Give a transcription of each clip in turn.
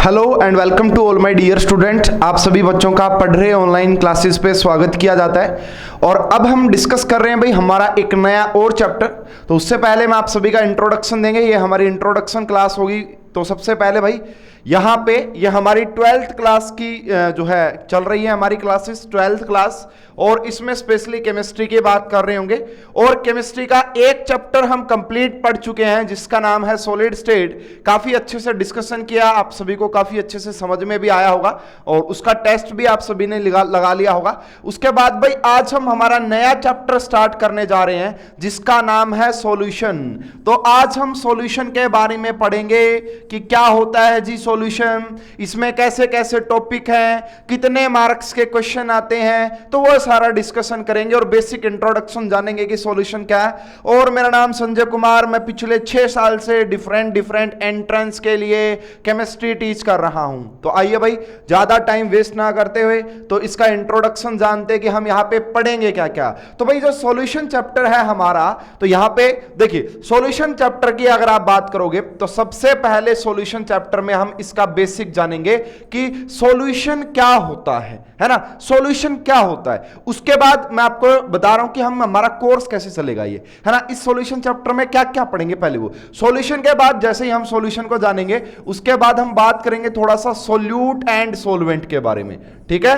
Hello and welcome to all my dear student. आप सभी बच्चों का पढ़ रहे ऑनलाइन क्लासेस पे स्वागत किया जाता है। और अब हम डिस्कस कर रहे हैं भाई हमारा एक नया और चैप्टर। तो उससे पहले मैं आप सभी का इंट्रोडक्शन देंगे, ये हमारी इंट्रोडक्शन क्लास होगी। तो सबसे पहले भाई यहाँ पे ये हमारी 12th क्लास की जो है चल रही है हमारी क्लासेस 12th क्लास, और इसमें स्पेशली केमिस्ट्री की बात कर रहे होंगे। और केमिस्ट्री का एक चैप्टर हम कंप्लीट पढ़ चुके हैं जिसका नाम है सॉलिड स्टेट। काफी अच्छे से डिस्कशन किया, आप सभी को काफी अच्छे से समझ में भी आया होगा और उसका टेस्ट भी आप सभी ने लगा लिया होगा। उसके बाद भाई आज हम हमारा नया चैप्टर स्टार्ट करने जा रहे हैं जिसका नाम है सॉल्यूशन। तो आज हम सॉल्यूशन के बारे में पढ़ेंगे कि क्या होता है जी सॉल्यूशन, इसमें कैसे कैसे टॉपिक हैं, कितने मार्क्स के क्वेश्चन आते हैं, तो वो सारा डिस्कशन करेंगे और बेसिक इंट्रोडक्शन जानेंगे कि सॉल्यूशन क्या है। और मेरा नाम संजय कुमार, मैं पिछले 6 साल से डिफरेंट एंट्रेंस के लिए केमिस्ट्री टीच कर रहा हूं। तो आइए भाई ज्यादा टाइम वेस्ट ना करते हुए तो इसका इंट्रोडक्शन जानते कि हम यहां पे पढ़ेंगे क्या क्या। तो भाई जो सॉल्यूशन चैप्टर है हमारा, तो यहां पे देखिए सॉल्यूशन चैप्टर की अगर आप बात करोगे तो सबसे पहले सॉल्यूशन चैप्टर में हम इसका बेसिक जानेंगे कि सॉल्यूशन क्या होता है ना, सॉल्यूशन क्या होता है। उसके बाद मैं आपको बता रहा हूं कि हम हमारा कोर्स कैसे चलेगा ये, है ना। इस सॉल्यूशन चैप्टर में क्या क्या पढ़ेंगे, पहले वो सॉल्यूशन के बाद जैसे ही हम सॉल्यूशन को जानेंगे उसके बाद हम बात करेंगे थोड़ा सा सोल्यूट एंड सोलवेंट के बारे में, ठीक है।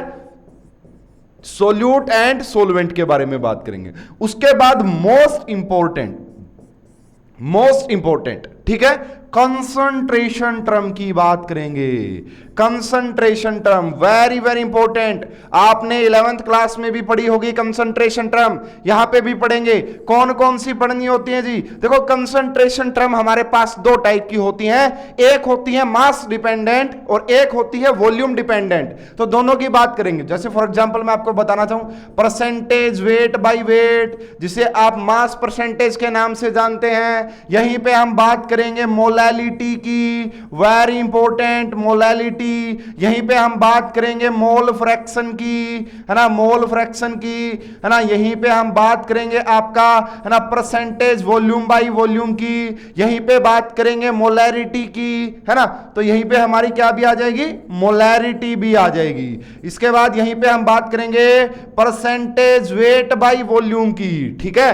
सोल्यूट एंड सोलवेंट के बारे में बात करेंगे। उसके बाद मोस्ट इंपॉर्टेंट ठीक है, कंसंट्रेशन टर्म की बात करेंगे। कंसंट्रेशन टर्म वेरी इंपॉर्टेंट, आपने 11th क्लास में भी पढ़ी होगी कंसंट्रेशन टर्म, यहां पे भी पढ़ेंगे। कौन कौन सी पढ़नी होती है जी, देखो कंसंट्रेशन टर्म हमारे पास 2 टाइप की होती हैं, एक होती है मास डिपेंडेंट और एक होती है वॉल्यूम डिपेंडेंट। तो दोनों की बात करेंगे। जैसे फॉर एग्जांपल मैं आपको बताना चाहूं परसेंटेज वेट बाय वेट, जिसे आप मास परसेंटेज के नाम से जानते हैं। यहीं पे हम बात करेंगे मोलैलिटी की, वेरी इंपॉर्टेंट मोलैलिटी। यहीं पे हम बात करेंगे मोल फ्रैक्शन की, है ना, मोल फ्रैक्शन की, है ना। यहीं पे हम बात करेंगे आपका, है ना, परसेंटेज वॉल्यूम बाय वॉल्यूम की। यहीं पे बात करेंगे मोलैरिटी की, है ना। तो यहीं पे हमारी क्या भी आ जाएगी, मोलैरिटी भी आ जाएगी। इसके बाद यहीं पे हम बात करेंगे परसेंटेज वेट बाय वॉल्यूम की, ठीक है।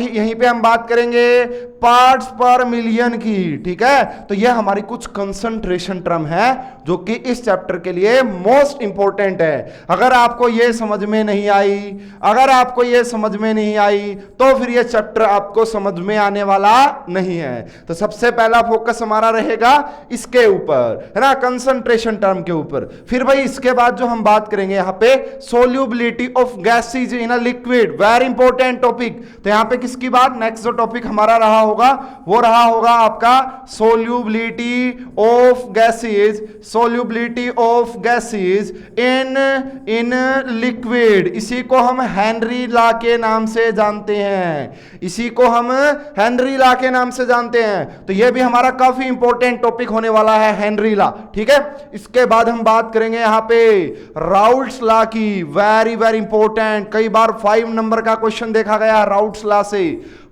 यहीं पे हम बात करेंगे पार्ट्स पर मिलियन की, ठीक है। तो यह हमारी कुछ कंसंट्रेशन टर्म है जो कि इस चैप्टर के लिए मोस्ट इंपॉर्टेंट है। अगर आपको यह समझ में नहीं आई, तो फिर यह चैप्टर आपको समझ में आने वाला नहीं है। तो सबसे पहला फोकस हमारा रहेगा इसके ऊपर, है ना, कंसंट्रेशन टर्म के ऊपर। फिर भाई इसके बाद जो हम बात करेंगे यहां पे solubility of gases in a liquid, very important topic. तो यहां पे किसकी बात, नेक्स्ट जो टॉपिक हमारा रहा होगा वो रहा होगा आपका solubility of gases in liquid. इसी को हम हेनरी लॉ के नाम से जानते हैं। तो यह भी हमारा काफी इंपॉर्टेंट टॉपिक होने वाला है, हेनरी लॉ, ठीक है। इसके बाद हम बात करेंगे यहां पे राउल्ट्स लॉ की, वेरी इंपॉर्टेंट। कई बार 5 नंबर का क्वेश्चन देखा गया राउल्ट्स लॉ से,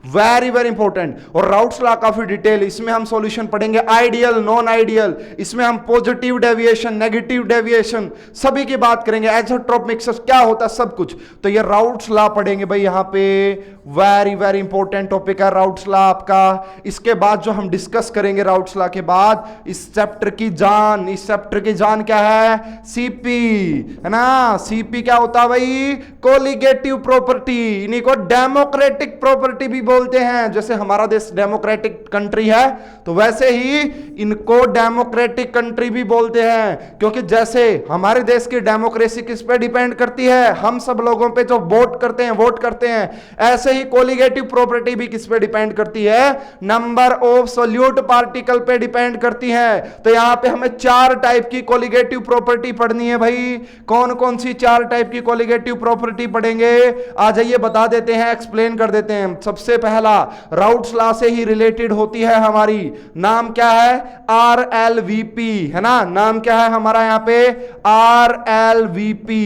वेरी इंपॉर्टेंट। और राउल्ट्स लॉ काफी डिटेल, इसमें हम सॉल्यूशन पढ़ेंगे, आइडियल नॉन आइडियल, इसमें हम पॉजिटिव डेविएशन नेगेटिव डेविएशन सभी की बात करेंगे, आइसोट्रोप मिक्सर्स क्या होता है सब कुछ। तो ये राउल्ट्स लॉ पढ़ेंगे भाई यहां पे, वेरी इंपॉर्टेंट टॉपिक है राउल्ट्स लॉ आपका। इसके बाद जो हम डिस्कस करेंगे राउल्ट्स लॉ के बाद, इस चैप्टर की जान क्या है, सीपी, है ना। सीपी क्या होता है भाई, कोलिगेटिव प्रॉपर्टी, इन्हीं को डेमोक्रेटिक प्रॉपर्टी भी बोलते हैं। जैसे हमारा देश डेमोक्रेटिक कंट्री है तो वैसे ही इनको डेमोक्रेटिक कंट्री भी बोलते हैं, क्योंकि जैसे हमारे देश की डेमोक्रेसी किस पे डिपेंड करती है, हम सब लोगों पे जो वोट करते हैं, ऐसे ही कोलिगेटिव प्रॉपर्टी भी किस पे डिपेंड करती है, नंबर ऑफ सोल्यूट पार्टिकल पे डिपेंड करती है। तो यहां पे हमें 4 टाइप की कोलिगेटिव प्रॉपर्टी पढ़नी है भाई। कौन कौन सी 4 टाइप की कोलिगेटिव प्रॉपर्टी पढ़ेंगे, आ जाइए बता देते हैं, एक्सप्लेन कर देते हैं। सबसे पहला राउल्ट्स लॉ से ही रिलेटेड होती है हमारी, नाम क्या है, RLVP, है ना। नाम क्या है हमारा यहाँ पे, RLVP।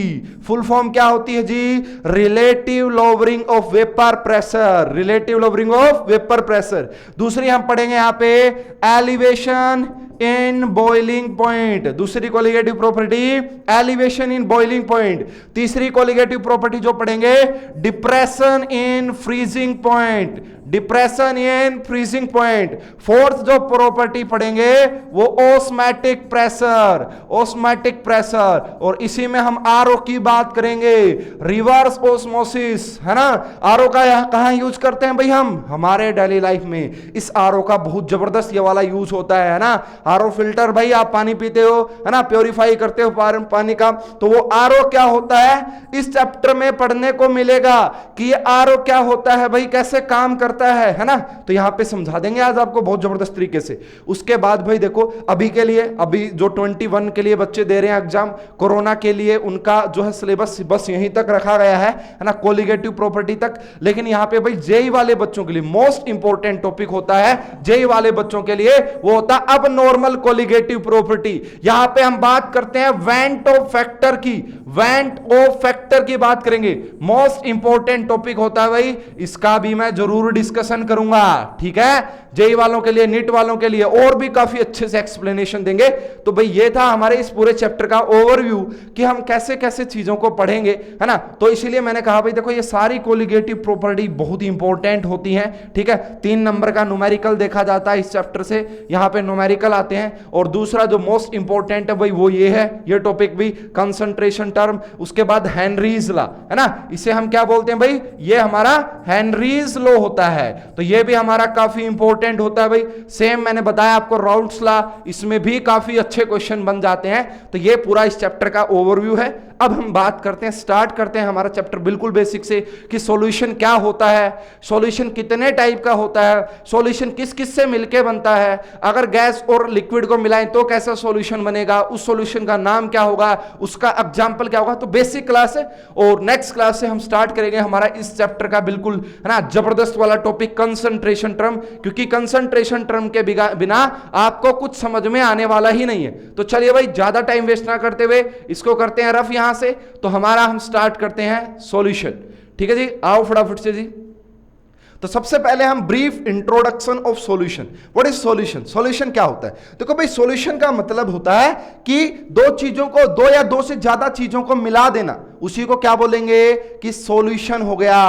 फुल फॉर्म क्या होती है जी, relative lowering of vapour pressure. दूसरी हम पढ़ेंगे यहाँ पे एलिवेशन इन बॉइलिंग पॉइंट, दूसरी colligative property elevation in boiling point, तीसरी कोलिगेटिव प्रॉपर्टी जो पढ़ेंगे depression in freezing point, depression in freezing point, fourth जो प्रॉपर्टी पढ़ेंगे वो ऑस्मैटिक प्रेशर, ऑस्मैटिक प्रेशर, और इसी में हम आरओ की बात करेंगे, रिवर्स ऑस्मोसिस, है ना। आरओ का कहां यूज करते हैं भाई हम, हमारे डेली लाइफ में इस आरओ का बहुत जबरदस्त ये वाला यूज होता है ना। आरओ फिल्टर, भाई आप पानी पीते हो है ना, प्योरीफाई करते हो पानी का, तो वो आरओ क्या होता है इस चैप्टर में पढ़ने को मिलेगा कि ये आरओ क्या होता है भाई, कैसे काम करता है ना। तो यहां पे समझा देंगे आज आपको बहुत जबरदस्त तरीके से। उसके बाद भाई देखो अभी के लिए, अभी जो 21 के लिए बच्चे दे रहे हैं एग्जाम, कोरोना के लिए उनका जो है सिलेबस बस यहीं तक रखा गया है ना, कोलिगेटिव प्रॉपर्टी तक। लेकिन यहां पे भाई जेई वाले बच्चों के लिए मोस्ट इंपॉर्टेंट टॉपिक होता है, जेई वाले बच्चों के लिए वो होता है अब नॉर्मल कोलिगेटिव प्रॉपर्टी। यहां पे हम बात करते हैं वेंट ऑफ फैक्टर की, वेंट ऑफ फैक्टर की बात करेंगे, मोस्ट इंपॉर्टेंट टॉपिक होता है भाई, इसका भी मैं जरूर डिस्कशन करूंगा, ठीक है। जेई वालों के लिए, नीट वालों के लिए और भी काफी अच्छे से एक्सप्लेनेशन देंगे। तो भाई ये था हमारे इस पूरे चैप्टर का ओवरव्यू कि हम कैसे कैसे चीजों को पढ़ेंगे, है ना। तो इसीलिए मैंने कहा भाई देखो ये सारी कोलिगेटिव प्रॉपर्टी बहुत ही इंपॉर्टेंट होती हैं, ठीक है। 3 नंबर का न्यूमेरिकल देखा जाता है इस चैप्टर से, यहां पे न्यूमेरिकल आते हैं। और दूसरा जो मोस्ट इंपॉर्टेंट है भाई वो ये है, ये टॉपिक भी कंसंट्रेशन टर्म, उसके बाद हेनरीज लॉ, है ना, इसे हम क्या बोलते हैं भाई, ये हमारा हेनरीज लॉ होता है, तो ये भी हमारा काफी इंपॉर्टेंट होता है भाई। सेम मैंने बताया आपको राउल्ट्स लॉ, इसमें भी काफी अच्छे क्वेश्चन बन जाते हैं। तो ये पूरा इस चैप्टर का ओवरव्यू है। अब हम बात करते हैं, स्टार्ट करते हैं हमारा चैप्टर बिल्कुल बेसिक से कि सॉल्यूशन क्या होता है, सॉल्यूशन कितने टाइप का होता है, सॉल्यूशन किस किस से मिलके बनता है, अगर गैस और लिक्विड को मिलाएं तो कैसा सॉल्यूशन बनेगा, उस सॉल्यूशन का नाम क्या होगा, उसका एग्जांपल क्या होगा। तो बेसिक क्लास है और नेक्स्ट क्लास से हम स्टार्ट करेंगे हमारा इस चैप्टर का बिल्कुल, है ना, जबरदस्त वाला टॉपिक कंसंट्रेशन टर्म, क्योंकि कंसंट्रेशन टर्म के बिना आपको कुछ समझ में आने वाला ही नहीं है। तो चलिए भाई ज्यादा टाइम वेस्ट ना करते हुए इसको करते हैं रफ यहां से। तो हमारा हम स्टार्ट करते हैं सॉल्यूशन, ठीक है जी, आओ फटाफट से जी। तो सबसे पहले हम brief introduction of solution. What is solution, solution क्या होता है। देखो भाई सॉल्यूशन का मतलब होता है कि दो चीजों को, दो या दो से ज्यादा चीजों को मिला देना, उसी को क्या बोलेंगे कि सॉल्यूशन हो गया,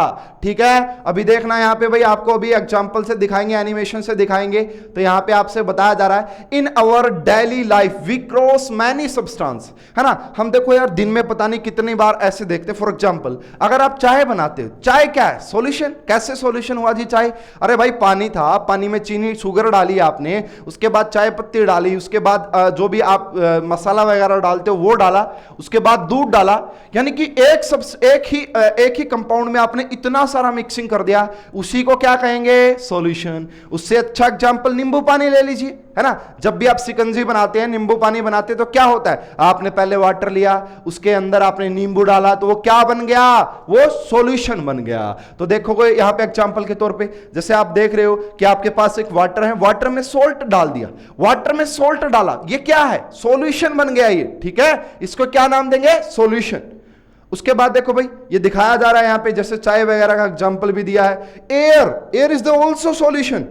ठीक है। अभी देखना यहां पे भाई आपको अभी एग्जांपल से दिखाएंगे, एनिमेशन से दिखाएंगे। तो यहां पे आपसे बताया जा रहा है in our daily life we cross many substance, है ना। हम देखो यार दिन में पता नहीं कितनी बार ऐसे देखते, फॉर एग्जांपल अगर आप चाय बनाते हो, चाय क्या है, सॉल्यूशन। कैसे सॉल्यूशन हुआ जी चाय, अरे भाई पानी था, पानी में चीनी शुगर डाली आपने, उसके बाद चाय पत्ती डाली, उसके बाद जो भी आप मसाला वगैरह डालते हो वो डाला, उसके बाद दूध डाला, यानी कि एक ही कंपाउंड में आपने इतना सारा मिक्सिंग कर दिया, उसी को क्या कहेंगे सॉल्यूशन। उससे अच्छा एग्जांपल नींबू पानी ले लीजिए, है ना। जब भी आप शिकंजी बनाते हैं, नींबू पानी बनाते हैं, तो क्या होता है, आपने पहले वाटर लिया, उसके अंदर आपने नींबू डाला, तो वो क्या बन गया, वो सॉल्यूशन बन गया। तो देखो यहां पे एग्जांपल के तौर पे जैसे आप देख रहे हो कि आपके पास एक वाटर है, वाटर में सोल्ट डाल दिया, वाटर में सोल्ट डाला, ये क्या है, सॉल्यूशन बन गया ये, ठीक है। इसको क्या नाम देंगे, सॉल्यूशन। उसके बाद देखो भाई ये दिखाया जा रहा है यहां पे, जैसे चाय वगैरह का एग्जांपल भी दिया है, air is the also solution.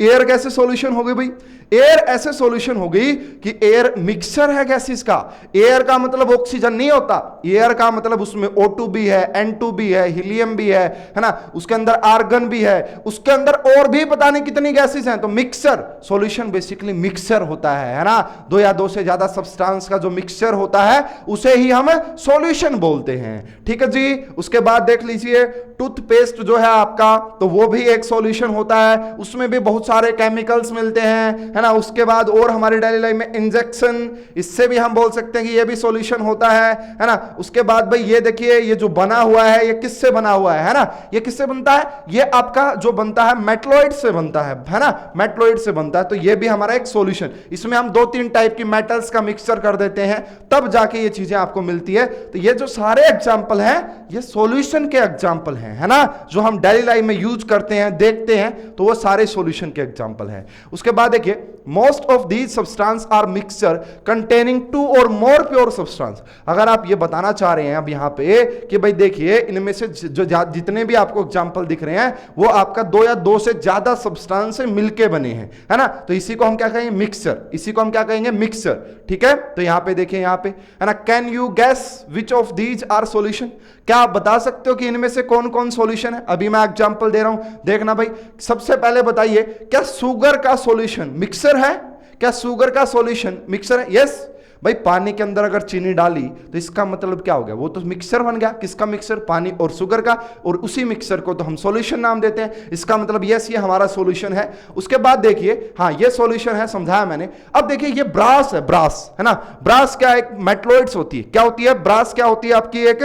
Air कैसे सॉल्यूशन हो गई भाई, एयर ऐसे सॉल्यूशन हो गई कि एयर मिक्सचर है गैसेस का। एयर का मतलब ऑक्सीजन नहीं होता, एयर का मतलब उसमें O2 भी है, N2 भी है, हीलियम भी है ना, उसके अंदर आर्गन भी है, उसके अंदर और भी पता नहीं कितनी गैसेस हैं। तो मिक्सचर, सॉल्यूशन बेसिकली मिक्सचर होता है ना, दो या दो से ज्यादा सब्सटेंस का जो मिक्सचर होता है उसे ही हम सॉल्यूशन बोलते हैं, ठीक है जी। उसके बाद देख लीजिए टूथपेस्ट जो है आपका, तो वो भी एक सॉल्यूशन होता है, उसमें भी बहुत सारे केमिकल्स मिलते हैं, है ना। उसके बाद और हमारी डेली लाइफ में इंजेक्शन, इससे भी हम बोल सकते हैं कि ये भी सॉल्यूशन होता है ना। उसके बाद भाई ये देखिए ये जो बना हुआ है ये किससे बना हुआ है ना, ये किससे बनता है, ये आपका जो बनता है मेटलॉइड से बनता है ना, मेटलॉइड से बनता है। तो ये भी हमारा एक सॉल्यूशन, इसमें हम 2-3 टाइप की मेटल्स का मिक्सचर कर देते हैं, तब जाके ये चीजें आपको मिलती है। तो ये जो सारे एग्जाम्पल हैं ये सॉल्यूशन के एग्जाम्पल हैं, है ना, जो हम डेली लाइफ में यूज करते हैं, देखते हैं, तो वो सारे सॉल्यूशन के एग्जाम्पल हैं। उसके बाद देखिए most of these substance are mixture containing two or more pure substance. अगर आप ये बताना चाह रहे हैं अब यहाँ पे कि भाई देखिए इनमें से जो जितने भी आपको एग्जाम्पल दिख रहे हैं वो आपका दो या दो से ज्यादा सब्सटेंस से मिलके बने हैं, है ना, तो इसी को हम क्या कहेंगे, मिक्सचर, इसी को हम क्या कहेंगे, मिक्सचर। ठीक है, तो यहाँ पे देखिए, यहाँ पे है ना, can you guess which of these are solution, क्या आप बता सकते हो कि इनमें से कौन कौन सॉल्यूशन है। अभी मैं एग्जांपल दे रहा हूं, देखना भाई। सबसे पहले बताइए, क्या शुगर का सॉल्यूशन मिक्सर है, क्या शुगर का सॉल्यूशन मिक्सर है? यस भाई, पानी के अंदर अगर चीनी डाली तो इसका मतलब क्या हो गया, वो तो मिक्सर बन गया। किसका मिक्सर? पानी और शुगर का, और उसी मिक्सर को तो हम सॉल्यूशन नाम देते हैं। इसका मतलब यस, ये हमारा सॉल्यूशन है। उसके बाद देखिए, हाँ ये सॉल्यूशन है, समझाया मैंने। अब देखिए ये ब्रास है, ब्रास है ना, ब्रास क्या, एक मेटलॉइड्स होती है। क्या होती है ब्रास? क्या होती है आपकी एक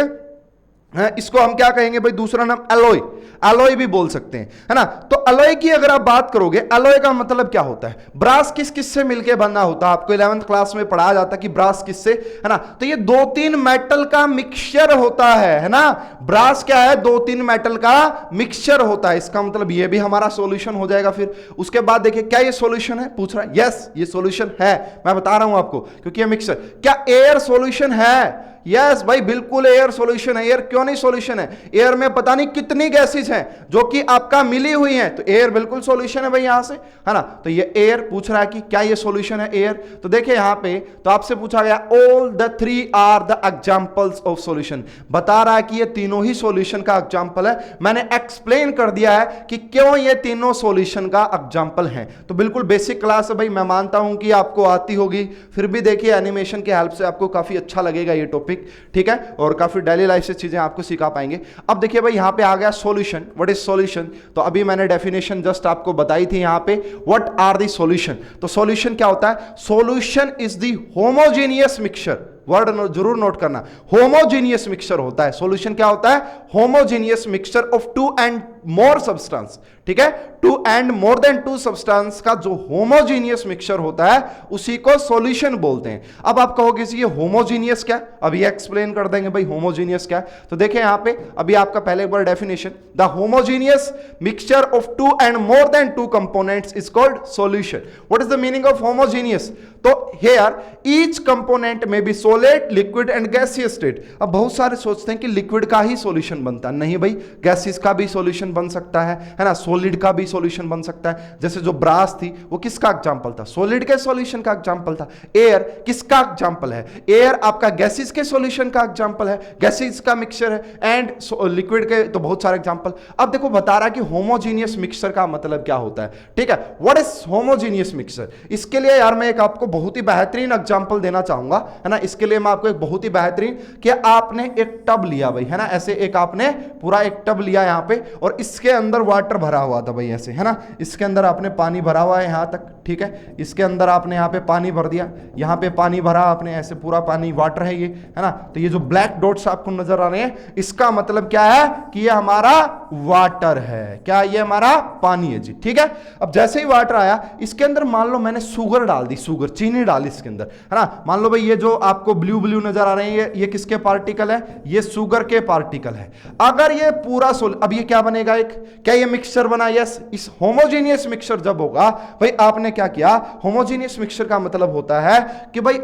है, इसको हम क्या कहेंगे भाई, दूसरा नाम एलॉय, एलॉय भी बोल सकते हैं, है ना। तो एलॉय की अगर आप बात करोगे, एलॉय का मतलब क्या होता है? ब्रास किस किस से मिलके बना होता है? आपको 11th क्लास में पढ़ाया जाता है कि ब्रास किससे, है ना। तो ये 2-3 मेटल का मिक्सचर होता है ना। ब्रास क्या है? 2-3 मेटल का मिक्सचर होता है। इसका मतलब ये भी हमारा सॉल्यूशन हो जाएगा। फिर उसके बाद देखिए, क्या ये सॉल्यूशन है? पूछ रहा है। यस, ये सॉल्यूशन है, मैं बता रहा हूं आपको, क्योंकि ये मिक्सचर। क्या एयर सॉल्यूशन है? यस भाई, बिल्कुल एयर सॉल्यूशन है। एयर क्यों नहीं सॉल्यूशन है? एयर में पता नहीं कितनी गैसेस हैं जो कि आपका मिली हुई हैं, तो एयर बिल्कुल सॉल्यूशन है भाई यहां से, है ना। तो ये एयर पूछ रहा है कि क्या ये सॉल्यूशन है एयर। तो देखिए यहां पे तो आपसे पूछा गया all the 3 are the examples of solution, बता रहा है कि ये तीनों ही सॉल्यूशन का एग्जांपल है। मैंने एक्सप्लेन कर दिया है कि क्यों ये तीनों सॉल्यूशन का एग्जांपल है। तो बिल्कुल बेसिक क्लास है भाई, मैं मानता हूं कि आपको आती होगी, फिर भी देखिए एनिमेशन की हेल्प से आपको काफी अच्छा लगेगा ये टॉपिक, ठीक है, और काफी डेली लाइफ से चीजें आपको सिखा पाएंगे। अब देखिए भाई, यहां पे आ गया सॉल्यूशन। What is solution? तो अभी मैंने डेफिनेशन जस्ट आपको बताई थी यहां पे, व्हाट आर द सॉल्यूशन। तो सॉल्यूशन क्या होता है? Solution is the homogeneous mixture, word जरूर नोट करना, होमोजेनियस मिक्सचर होता है। सॉल्यूशन क्या होता है? Homogeneous mixture of 2 and more substance, ठीक है, 2 एंड मोर देन 2 सब्सटेंस का जो होमोजेनियस मिक्सचर होता है उसी को सॉल्यूशन बोलते हैं। अब आप कहोगे ये होमोजेनियस क्या? अभी एक्सप्लेन कर देंगे भाई होमोजेनियस क्या। तो देखिए यहां पे अभी आपका पहले एक बार definition, the homogeneous mixture of 2 and more than 2 components is called solution. What is the meaning of homogeneous? तो हियर ईच कंपोनेंट में be solid, liquid and gaseous state. अब बहुत सारे सोचते हैं कि लिक्विड का ही सॉल्यूशन बनता है, नहीं भाई, गैसियस का भी सॉल्यूशन बन सकता है ना, सॉलिड का भी सॉल्यूशन बन सकता है। जैसे जो ब्रास थी वो किसका एग्जांपल था? सॉलिड के सॉल्यूशन का एग्जांपल था। एयर किसका एग्जांपल है? एयर आपका गैसेस के सॉल्यूशन का एग्जांपल है, गैसेस का मिक्सचर है। एंड लिक्विड के तो बहुत सारे एग्जांपल। अब देखो बता रहा है कि होमोजेनियस मिक्सचर का मतलब क्या होता है, ठीक है, व्हाट इज होमोजेनियस मिक्सचर। इसके लिए यार मैं एक आपको बहुत ही बेहतरीन एग्जांपल देना चाहूंगा, है ना। इसके लिए मैं आपको एक बहुत ही बेहतरीन, कि आपने एक टब लिया भाई, है ना, ऐसे एक आपने पूरा एक टब लिया यहां पे, और इसके अंदर वाटर भरा हुआ था भाई ऐसे, है ना, इसके अंदर आपने पानी भरा हुआ है यहां तक, ठीक है, इसके अंदर आपने यहां पे पानी भर दिया, यहां पे पानी भरा आपने ऐसे, पूरा पानी वाटर है ये, है ना। तो ये जो ब्लैक डॉट्स आपको नजर आ रहे हैं, इसका मतलब क्या है कि ये हमारा वाटर है। क्या? ये हमारा पानी है जी, ठीक है। अब जैसे ही वाटर आया, इसके अंदर मान लो मैंने शुगर डाल दी, शुगर, चीनी डाली इसके अंदर, है ना। मान लो भाई ये जो आपको ब्लू ब्लू नजर आ रहे हैं, ये किसके पार्टिकल है? ये शुगर के पार्टिकल है। अगर ये पूरा अब ये क्या बनेगा? एक, क्या ये मिक्सचर बना? यस। इस होमोजेनियस मिक्सचर जब होगा भाई, आपने क्या किया? होमोजेनियस मिक्सचर का मतलब होता है कि भाई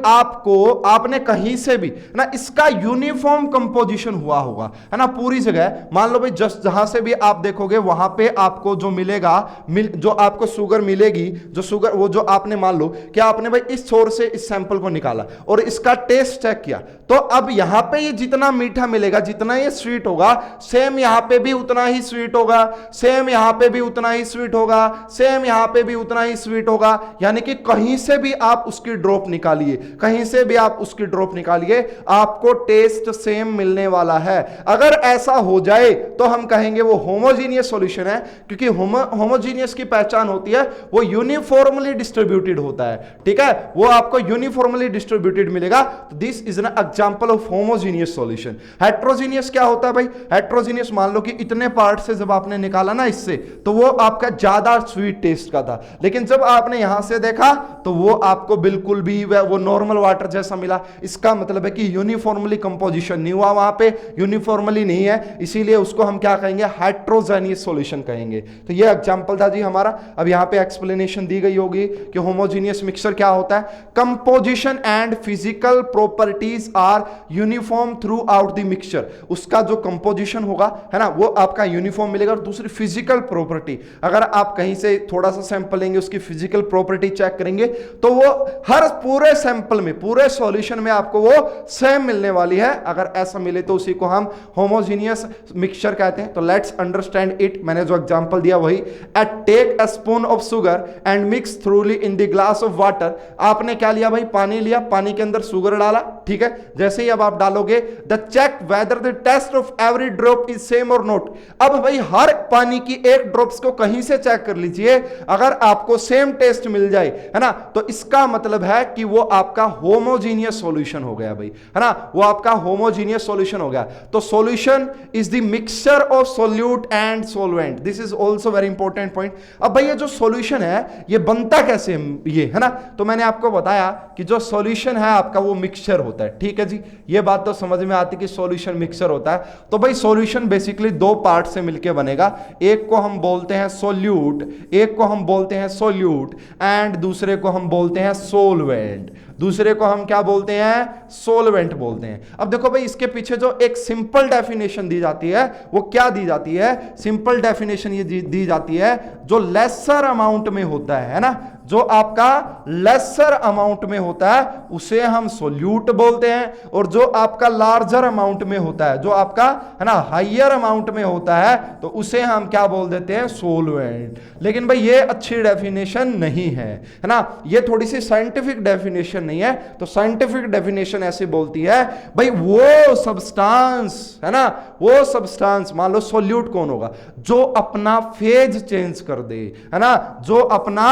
आपने कहीं से भी, है ना, इसका यूनिफॉर्म कंपोजिशन हुआ होगा, है ना, पूरी जगह। मान लो भाई जस्ट जहां से भी आप देखोगे वहां पे आपको जो मिलेगा, जो आपको शुगर मिलेगी, जो शुगर, वो जो आपने मान लो कि आपने भाई इस छोर से इस सैंपल को निकाला और इसका टेस्ट चेक किया, तो अब यहां पे ये जितना मीठा मिलेगा, जितना ये स्वीट होगा, सेम यहां पे भी उतना ही स्वीट होगा, सेम यहां पे भी उतना ही स्वीट होगा, सेम यहां पे भी उतना ही स्वीट होगा। यानी कि कहीं से भी आप उसकी ड्रॉप निकालिए, कहीं से भी आप उसकी ड्रॉप निकालिए, आपको टेस्ट सेम मिलने वाला है। अगर ऐसा हो जाए तो हम कहेंगे वो होमोजीनियस सॉल्यूशन है, क्योंकि होमोजीनियस की पहचान होती है वो यूनिफॉर्मली डिस्ट्रीब्यूटेड होता है, ठीक है, वो आपको यूनिफॉर्मली डिस्ट्रीब्यूटेड मिलेगा। तो this is an example of homogeneous solution. Heterogeneous क्या होता है भाई? हेट्रोजीनियस मान लो कि इतने पार्ट से जब आपने निकाला ना इससे, तो वो आपका ज्यादा स्वीट टेस्ट का था, लेकिन जब आप आपने यहां से देखा तो वो आपको बिल्कुल भी वो नॉर्मल वाटर जैसा मिला। इसका मतलब है कि यूनिफॉर्मली कंपोजिशन नहीं हुआ, वहां पे यूनिफॉर्मली नहीं है, इसीलिए उसको हम क्या कहेंगे, हेट्रोजेनियस सॉल्यूशन कहेंगे। तो ये एग्जांपल था जी हमारा। अब यहां पे एक्सप्लेनेशन दी गई होगी कि होमोजेनियस मिक्सचर क्या होता है। Composition and physical properties are uniform throughout the mixture, उसका जो कंपोजिशन होगा है ना वो आपका यूनिफॉर्म मिलेगा। और दूसरी फिजिकल प्रॉपर्टी, अगर आप कहीं से थोड़ा सा सैंपल लेंगे उसकी फिजिकल प्रॉपर्टी चेक करेंगे तो वो हर पूरे सैंपल में, पूरे सॉल्यूशन में आपको वो सेम मिलने वाली है। अगर ऐसा मिले तो उसी को हम होमोजेनियस मिक्सचर कहते हैं। तो लेट्स अंडरस्टैंड इट। मैंने जो एग्जांपल दिया वही, at take a spoon of sugar and mix thoroughly in the glass of water. आपने क्या लिया भाई, पानी लिया, पानी के अंदर शुगर डाला, ठीक है। जैसे ही अब आप डालोगे, the check whether the taste of every drop is same or not. अब भाई हर पानी की एक ड्रॉप्स को कहीं से चेक कर लीजिए, अगर आपको सेम टेस्ट मिल जाए, है ना, तो इसका मतलब है कि वो आपका होमोजीनियस सॉल्यूशन हो गया भाई, है ना, वो आपका होमोजीनियस सॉल्यूशन हो गया। तो solution is the mixture of solute and solvent. This is also very important point. अब भाई ये जो सॉल्यूशन है ये बनता कैसे, ये है ना, तो मैंने आपको बताया कि जो सॉल्यूशन है आपका वो मिक्सचर होता है, ठीक है जी। ये बात तो समझ में आती कि सॉल्यूशन मिक्सचर होता है। तो भाई सॉल्यूशन बेसिकली दो पार्ट से मिलकर बनेगा, एक को हम बोलते हैं सोल्यूट, एक को हम बोलते हैं सोल्यूट एंड दूसरे को हम बोलते हैं सोलवेंट। दूसरे को हम क्या बोलते हैं, सोलवेंट बोलते हैं। अब देखो भाई इसके पीछे जो एक सिंपल डेफिनेशन दी जाती है वो क्या दी जाती है, सिंपल डेफिनेशन ये दी जाती है, जो लेसर अमाउंट में होता है ना, जो आपका लेसर अमाउंट में होता है उसे हम सोल्यूट बोलते हैं, और जो आपका लार्जर अमाउंट में होता है, जो आपका है ना हाइयर अमाउंट में होता है, तो उसे हम क्या बोल देते हैं, सोलवेंट। लेकिन भाई ये अच्छी डेफिनेशन नहीं है ना, ये थोड़ी सी साइंटिफिक डेफिनेशन नहीं है। तो साइंटिफिक डेफिनेशन ऐसे बोलती है भाई वो सब्सटेंस है ना, वो सब्सटेंस, मान लो सोल्यूट कौन होगा, जो अपना फेज चेंज कर दे, है ना, जो अपना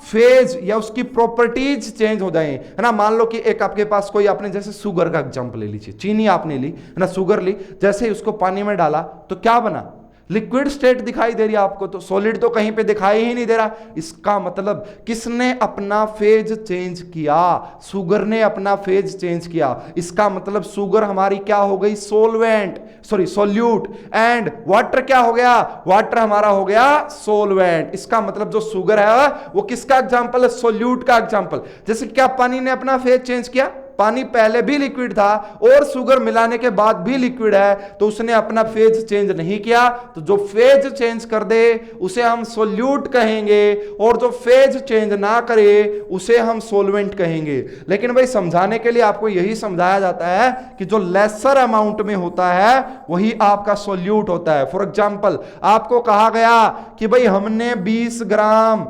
फेज या उसकी प्रॉपर्टीज चेंज हो जाए, है ना। मान लो कि एक आपके पास कोई, आपने जैसे शुगर का एग्जांपल ले लीजिए, चीनी आपने ली है ना, शुगर ली, जैसे ही उसको पानी में डाला तो क्या बना, लिक्विड स्टेट दिखाई दे रही है आपको, तो सॉलिड तो कहीं पे दिखाई ही नहीं दे रहा। इसका मतलब किसने अपना फेज चेंज किया, शुगर ने अपना फेज चेंज किया। इसका मतलब शुगर हमारी क्या हो गई, solvent, sorry solute, and water क्या हो गया, वाटर हमारा हो गया सोलवेंट। इसका मतलब जो शुगर है वो किसका एग्जांपल है, सोल्यूट का एग्जांपल। जैसे क्या पानी ने अपना फेज चेंज किया, पानी पहले भी लिक्विड था और शुगर मिलाने के बाद भी लिक्विड है, तो उसने अपना फेज चेंज नहीं किया। तो जो फेज चेंज कर दे उसे हम सोल्यूट कहेंगे, और जो फेज चेंज ना करे उसे हम सोलवेंट कहेंगे। लेकिन भाई समझाने के लिए आपको यही समझाया जाता है कि जो लेसर अमाउंट में होता है वही आपका सोल्यूट होता है। फॉर एग्जांपल आपको कहा गया कि भाई हमने 20 ग्राम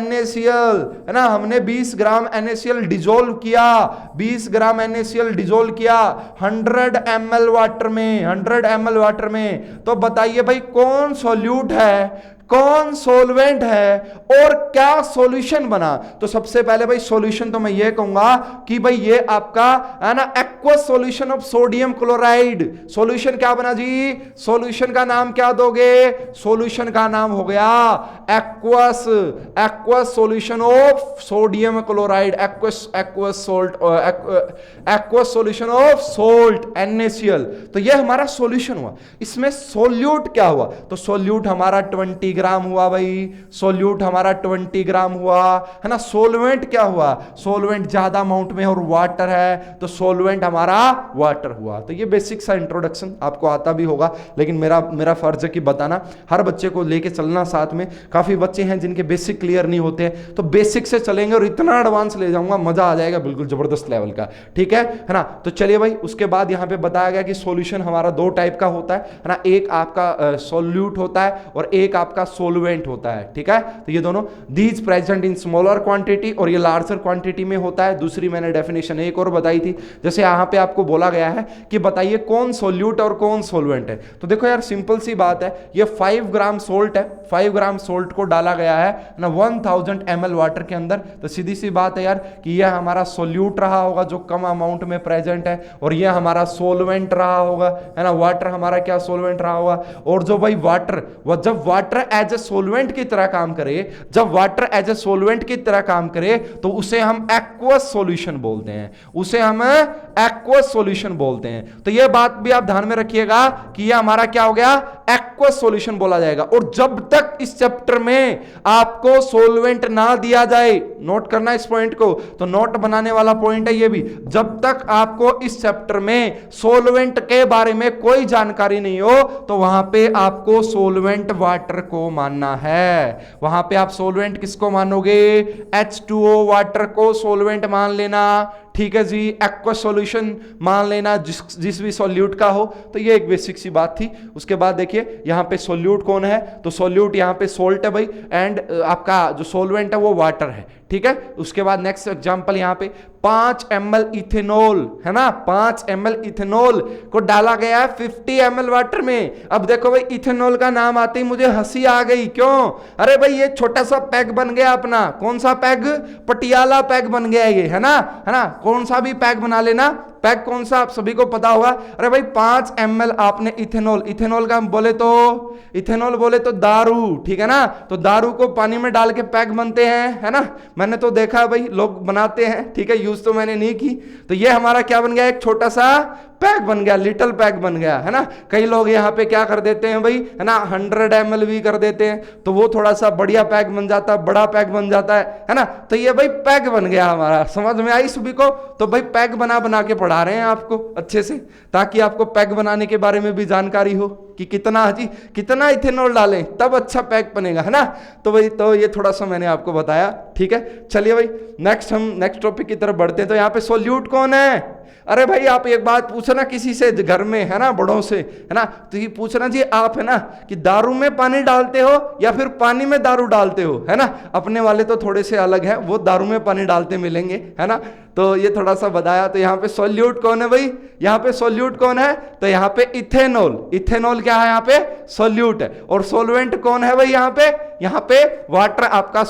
NaCl, है ना, हमने 20 ग्राम NaCl डिजोल्व किया, 20 ग्राम NaCl डिजोल्व किया 100 ml वाटर में, 100 ml वाटर में। तो बताइए भाई कौन सॉल्यूट है, कौन सोलवेंट है, और क्या सॉल्यूशन बना। तो सबसे पहले भाई सॉल्यूशन तो मैं ये कहूंगा कि भाई ये आपका है ना aqueous solution of sodium chloride. Solution क्या बना जी, सॉल्यूशन का नाम क्या दोगे, सॉल्यूशन का नाम हो गया aqueous solution of sodium chloride, aqueous solution of salt NaCl। तो ये हमारा सॉल्यूशन हुआ। इसमें सोल्यूट क्या हुआ, तो सोल्यूट हमारा 20 ग्राम हुआ भाई, सोल्यूट हमारा 20 ग्राम हुआ, है ना। सोलवेंट क्या हुआ, सोलवेंट ज्यादा अमाउंट में और वाटर है, तो सोलवेंट हमारा वाटर हुआ। तो ये बेसिक सा इंट्रोडक्शन आपको आता भी होगा, लेकिन मेरा फर्ज है कि बताना, हर बच्चे को लेके चलना साथ में। काफी बच्चे हैं जिनके बेसिक क्लियर नहीं होते हैं, तो बेसिक से चलेंगे और इतना एडवांस ले जाऊंगा, मजा आ जाएगा बिल्कुल जबरदस्त लेवल का, ठीक है ना। तो चलिए भाई उसके बाद यहां पे बताया गया कि सॉल्यूशन हमारा दो टाइप का होता है ना, एक आपका सोल्यूट होता है और एक आपका सोलवेंट होता है, ठीक है। तो ये दोनों, these present in smaller quantity, और ये लार्जर क्वांटिटी में होता है। दूसरी मैंने डेफिनेशन एक और बताई थी, जैसे यहां पे आपको बोला गया है कि बताइए कौन सोल्यूट और कौन सोलवेंट है। तो देखो यार सिंपल सी बात है, ये 5 ग्राम सोल्ट है, 5 ग्राम सोल्ट को डाला गया है ना 1000 ml वाटर के अंदर। तो सीधी सी बात है यार कि यह हमारा सोल्यूट रहा होगा जो कम अमाउंट में प्रेजेंट है, और यह हमारा सोलवेंट रहा होगा, है ना, वाटर हमारा क्या सोलवेंट रहा होगा। और जो भाई वाटर, जब वाटर एज ए सोलवेंट की तरह काम करे, जब वाटर एज ए सोलवेंट की तरह काम करे तो उसे हम एक्वस सॉल्यूशन बोलते हैं, उसे हम एक्वस सॉल्यूशन बोलते हैं। तो यह बात भी आप ध्यान में रखिएगा कि यह हमारा क्या हो गया, एक्वस सॉल्यूशन बोला जाएगा। और जब तक इस चैप्टर में आपको सोलवेंट ना दिया जाए, नोट करना इस पॉइंट को, तो नोट बनाने वाला पॉइंट है ये भी, जब तक आपको इस चैप्टर में सोलवेंट के बारे में कोई जानकारी नहीं हो तो वहां पे आपको सोलवेंट वाटर को मानना है। वहां पे आप सोलवेंट किसको मानोगे, H2O वाटर को सोलवेंट मान लेना, ठीक है जी। एक्वस सॉल्यूशन मान लेना जिस भी सॉल्यूट का हो। तो ये एक बेसिक सी बात थी। उसके बाद देखिए यहां पे सॉल्यूट कौन है, तो सॉल्यूट यहां पे सोल्ट है भाई, एंड आपका जो सॉल्वेंट है वो वाटर है, ठीक है। उसके बाद नेक्स्ट एग्जांपल यहां पे 5 ml इथेनॉल है ना, 5 ml इथेनॉल को डाला गया है 50 ml वाटर में। अब देखो भाई इथेनॉल का नाम आते ही मुझे हंसी आ गई, क्यों, अरे भाई ये छोटा सा पैग बन गया अपना, कौन सा पैग, पटियाला पैग बन गया ये, है ना, कौन सा भी पैग बना लेना, पैग कौन सा आप सभी को पता होगा। अरे भाई 5 ml आपने इथेनॉल, इथेनॉल का बोले तो, इथेनॉल बोले तो दारू, ठीक है ना, तो दारू को पानी में डाल के पैग बनते हैं, है ना, मैंने तो देखा भाई लोग बनाते हैं, ठीक है, यूज तो मैंने नहीं की। तो ये हमारा क्या बन गया, एक छोटा सा पैग बन गया, लिटिल पैग बन गया, है ना। कई लोग यहाँ पे क्या कर देते हैं भाई, है ना, 100 ml भी कर देते हैं, तो वो थोड़ा सा बढ़िया पैग बन जाता है, बड़ा पैग बन जाता है ना। तो ये भाई पैग बन गया हमारा, समझ में आई सभी को। तो भाई पैग बना बना के पढ़ा रहे हैं आपको अच्छे से, ताकि आपको पैग बनाने के बारे में भी जानकारी हो कि कितना इथेनॉल डालें तब अच्छा पैग बनेगा, है ना। तो भाई तो ये थोड़ा सा मैंने आपको बताया, ठीक है। चलिए भाई हम नेक्स्ट टॉपिक की तरफ बढ़ते हैं। तो यहाँ पे सोल्यूट कौन है, अरे भाई आप एक बात पूछना किसी से घर में, है ना, बड़ों से, है ना, तो ये पूछना जी आप, है ना, कि दारू में पानी डालते हो या फिर पानी में दारू डालते हो, है ना। अपने वाले तो थोड़े से अलग है, वो दारू में पानी डालते मिलेंगे, है ना। तो ये थोड़ा सा बताया। तो यहाँ पे सोल्यूट कौन है भाई, यहाँ पे सोल्यूट कौन है, तो यहाँ पे इथेनॉल, इथेनॉल क्या है यहाँ पे, सोल्यूट है। और सोलवेंट कौन है भाई, यहाँ पे वाटर आपका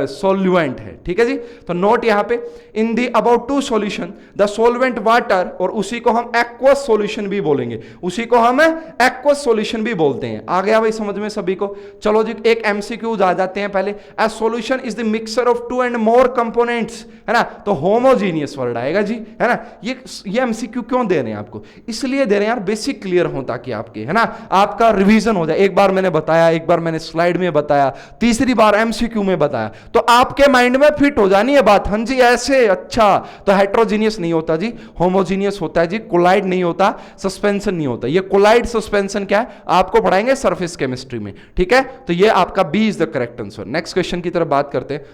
सोल्यूएंट है, ठीक है जी। तो नोट यहाँ पे in the about to solution the solvent water, और उसी को हम एक्वस सॉल्यूशन भी बोलेंगे, उसी को हम एक्वस सॉल्यूशन भी बोलते हैं। आ गया भाई समझ में सभी को। चलो जी एक एमसीक्यूज आ जाते हैं पहले। ए solution is the mixture of 2 and more components, है ना, तो होमोजीनियस वर्ड आएगा जी, है ना। ये एमसीक्यू क्यों दे रहे हैं आपको, इसलिए दे रहे हैं यार, बेसिक क्लियर हो ताकि आपके, है ना, आपका रिवीजन हो जाए। एक बार मैंने बताया, एक बार मैंने स्लाइड में बताया, तीसरी बार एमसीक्यू में बताया, तो आपके माइंड में फिट हो जानी है बात। हाँ जी ऐसे, अच्छा, तो हेट्रोजीनियस नहीं होता जी, होमोजीनियस होता है जी। कोलाइड नहीं होता, सस्पेंशन नहीं होता। ये कोलाइड सस्पेंशन क्या है आपको पढ़ाएंगे सरफेस केमिस्ट्री में, ठीक है। तो ये आपका B is the correct answer. Next question की तरफ बात करते हैं।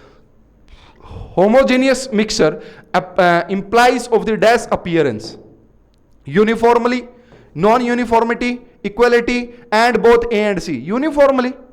Homogeneous mixture implies of the dash appearance uniformly, non-uniformity, equality and both A and C.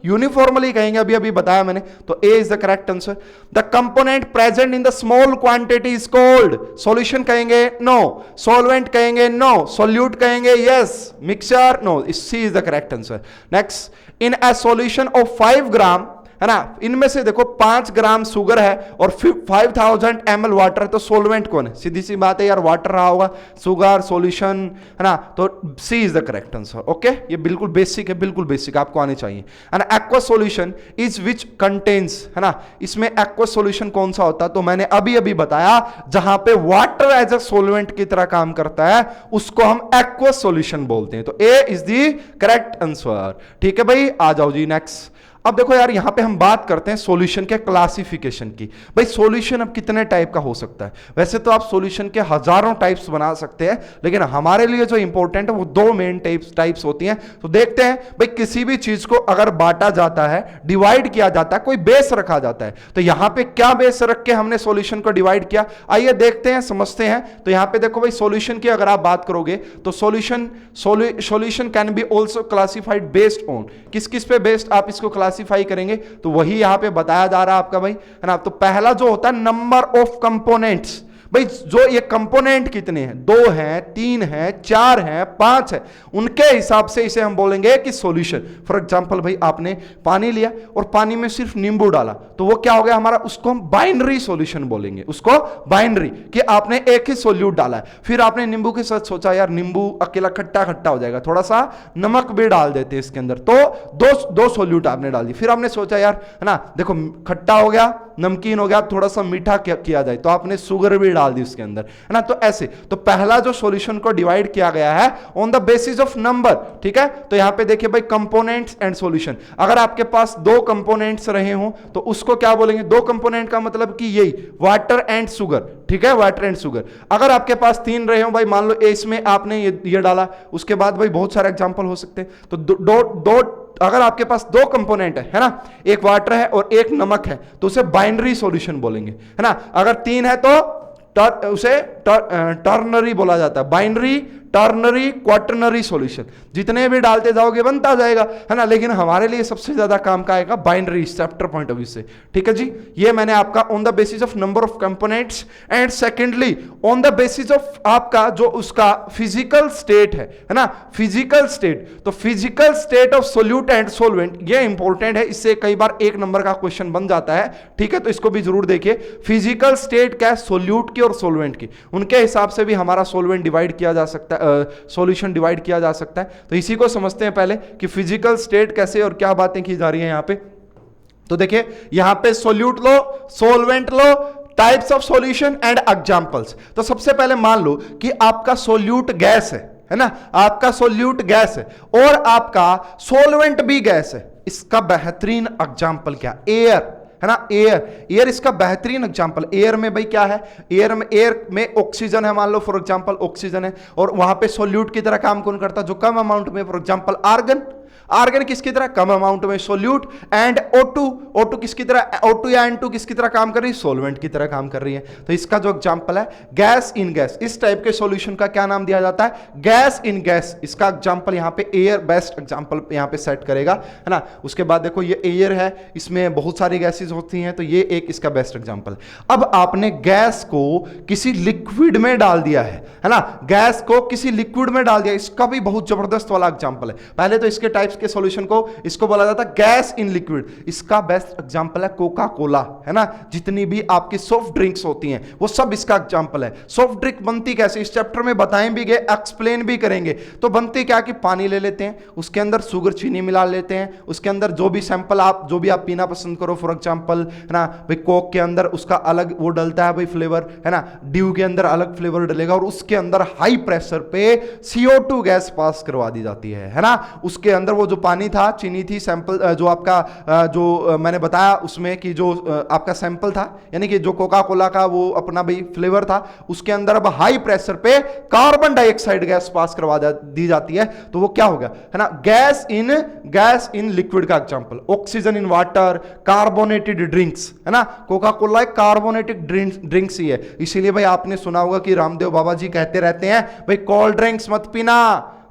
Uniformly कहेंगे, अभी बताया मैंने, तो A is the correct answer. The component present in the small quantity is called, solution कहेंगे no, solvent कहेंगे no, solute कहेंगे yes, mixture no. C is the correct answer. Next, in a solution of 5 gram, है ना, इनमें से देखो 5 gram sugar है और 5000 ml वाटर है, तो सोलवेंट कौन है, सीधी सी बात है यार, वाटर रहा होगा, शुगर सॉल्यूशन, है ना। तो C is the correct answer. Okay, ये बिल्कुल बेसिक है, बिल्कुल बेसिक आपको आने चाहिए। And aqueous solution is which contains, है ना, इसमें एक्वस सॉल्यूशन कौन सा होता है, तो मैंने अभी बताया, जहां पे वाटर एज अ सोलवेंट की तरह काम करता है उसको हम एक्वस सॉल्यूशन बोलते हैं। तो ए इज द करेक्ट आंसर, ठीक है भाई। आ जाओ जी नेक्स्ट। अब देखो यार, यहां पे हम बात करते हैं सॉल्यूशन के क्लासिफिकेशन की। भाई सॉल्यूशन अब कितने टाइप का हो सकता है, वैसे तो आप सॉल्यूशन के हजारों टाइप्स बना सकते हैं, लेकिन हमारे लिए जो इंपॉर्टेंट है वो 2 मेन टाइप्स होती हैं। तो देखते हैं भाई, किसी भी चीज को अगर बांटा जाता है, डिवाइड किया जाता है, कोई बेस रखा जाता है, तो यहां पे क्या बेस रख के हमने सॉल्यूशन को डिवाइड किया, आइए देखते हैं, समझते हैं। तो यहां पे देखो भाई, सॉल्यूशन की अगर आप बात करोगे तो solution can be also classified based on, किस किस पे बेस्ड आप इसको क्लासिफाई करेंगे, तो वही यहां पे बताया जा रहा है आपका भाई, है ना। तो पहला जो होता है नंबर ऑफ कंपोनेंट्स, भाई जो ये कंपोनेंट कितने हैं, 2 हैं, 3 हैं, 4 हैं, 5 है, उनके हिसाब से इसे हम बोलेंगे कि सॉल्यूशन। फॉर एग्जांपल भाई आपने पानी लिया और पानी में सिर्फ नींबू डाला, तो वो क्या हो गया हमारा, उसको हम बाइनरी सॉल्यूशन बोलेंगे, उसको बाइनरी, कि आपने एक ही सॉल्यूट डाला है। फिर आपने नींबू के साथ सोचा यार नींबू अकेला खट्टा खट्टा हो जाएगा, थोड़ा सा नमक भी डाल देते हैं इसके अंदर, तो दो सॉल्यूट आपने डाल दी। फिर आपने सोचा यार है ना, देखो खट्टा हो गया, नमकीन हो गया, थोड़ा सा मीठा किया जाए, तो आपने शुगर भी डाल दी उसके अंदर, है ना। तो ऐसे तो पहला जो सॉल्यूशन को डिवाइड किया गया है on the basis of number, ठीक है। तो यहां पे देखिए भाई कंपोनेंट्स एंड सॉल्यूशन, अगर आपके पास 2 कंपोनेंट्स रहे हो तो उसको क्या बोलेंगे, 2 कंपोनेंट का मतलब कि यही वाटर एंड शुगर, ठीक है, वाटर एंड शुगर। अगर आपके पास 3 रहे हो भाई, मान लो इसमें आपने ये डाला, उसके बाद भाई बहुत सारे एग्जांपल हो सकते हैं, तो दो अगर आपके पास 2 कंपोनेंट है ना, एक वाटर है और एक नमक है, तो उसे बाइनरी सॉल्यूशन बोलेंगे, है ना। अगर 3 है तो उसे टर्नरी बोला जाता है, बाइनरी, टर्नरी, क्वाटर्नरी सॉल्यूशन, जितने भी डालते जाओगे बनता जाएगा, है ना। लेकिन हमारे लिए सबसे ज्यादा काम का आएगा binary, chapter point of view से, ठीक है जी। ये मैंने आपका on the basis of number of components, and secondly on the basis of आपका जो उसका फिजिकल स्टेट है ना, फिजिकल स्टेट। तो physical state of solute and solvent, ये इंपॉर्टेंट है, इससे कई बार 1 नंबर का क्वेश्चन बन जाता है, ठीक है। तो इसको भी जरूर देखिए, फिजिकल स्टेट क्या है, सोल्यूट की और सोलवेंट की, उनके हिसाब से भी हमारा सोलवेंट डिवाइड किया जा सकता है, सॉल्यूशन डिवाइड किया जा सकता है। तो इसी को समझते हैं पहले कि फिजिकल स्टेट कैसे और क्या बातें की जा रही हैं यहां पे। तो देखिए यहां पे solute low, solvent low, types of solution and examples. तो सबसे पहले मान लो कि आपका सोल्यूट गैस है ना, आपका सोल्यूट गैस है और आपका सोलवेंट भी गैस है। इसका बेहतरीन एग्जांपल क्या, एयर, है ना। एयर इसका बेहतरीन एग्जांपल। एयर में भाई क्या है, एयर में ऑक्सीजन है, मान लो फॉर एग्जांपल ऑक्सीजन है, और वहां पे सोल्यूट की तरह काम कौन करता है, जो कम अमाउंट में, फॉर एग्जांपल आर्गन किसकी तरह, कम अमाउंट में सोल्यूट। एंड O2 किसकी तरह, O2 या N2 किसकी तरह काम कर रही है, सोलवेंट की तरह काम कर रही है। तो इसका जो एग्जांपल है गैस इन गैस, इस टाइप के सॉल्यूशन का क्या नाम दिया जाता है, गैस इन गैस। इसका एग्जांपल यहां पे एयर बेस्ट एग्जांपल यहां पे सेट करेगा, है ना। उसके बाद देखो ये एयर है, इसमें बहुत सारी गैसेस होती हैं, तो ये एक इसका बेस्ट एग्जांपल। अब आपने गैस को किसी लिक्विड में डाल दिया है ना, गैस को किसी लिक्विड में डाल दिया, इसका भी बहुत जबरदस्त वाला एग्जांपल है। पहले तो इसके टाइप्स के सॉल्यूशन को इसको बोला जाता है गैस इन लिक्विड। इसका बेस्ट एग्जांपल है कोका कोला, है ना। जितनी भी आपकी सॉफ्ट ड्रिंक्स होती हैं वो सब इसका एग्जांपल है। सॉफ्ट ड्रिंक बनती कैसे, इस चैप्टर में बताएं भी गए, एक्सप्लेन भी करेंगे। तो बनती क्या कि पानी ले लेते हैं, उसके अंदर शुगर चीनी मिला लेते हैं, उसके अंदर जो भी सैंपल आप जो भी आप पीना पसंद करो, फॉर एग्जांपल है ना भाई कोक के अंदर उसका अलग वो डलता है भाई फ्लेवर, है ना। ड्यू के अंदर अलग फ्लेवर डलेगा और उसके अंदर हाई प्रेशर पे CO2 गैस पास करवा दी जाती है ना। उसके अंदर वो जो पानी था, चीनी थी, सैंपल जो आपका जो मैंने बताया उसमें कि जो आपका सैंपल था, यानी कि जो कोका कोला का वो अपना भी फ्लेवर था, उसके अंदर अब हाई प्रेशर पे कार्बन डाइऑक्साइड गैस पास करवा दी जाती है, तो वो क्या हो गया, है ना, गैस इन लिक्विड का example. Oxygen in water, carbonated drinks, है ना। कोका कोला एक कार्बोनेटेड ड्रिंक्स ही है, इसीलिए भाई आपने सुना होगा कि रामदेव बाबा जी कहते रहते हैं भाई कोल्ड ड्रिंक्स मत पीना,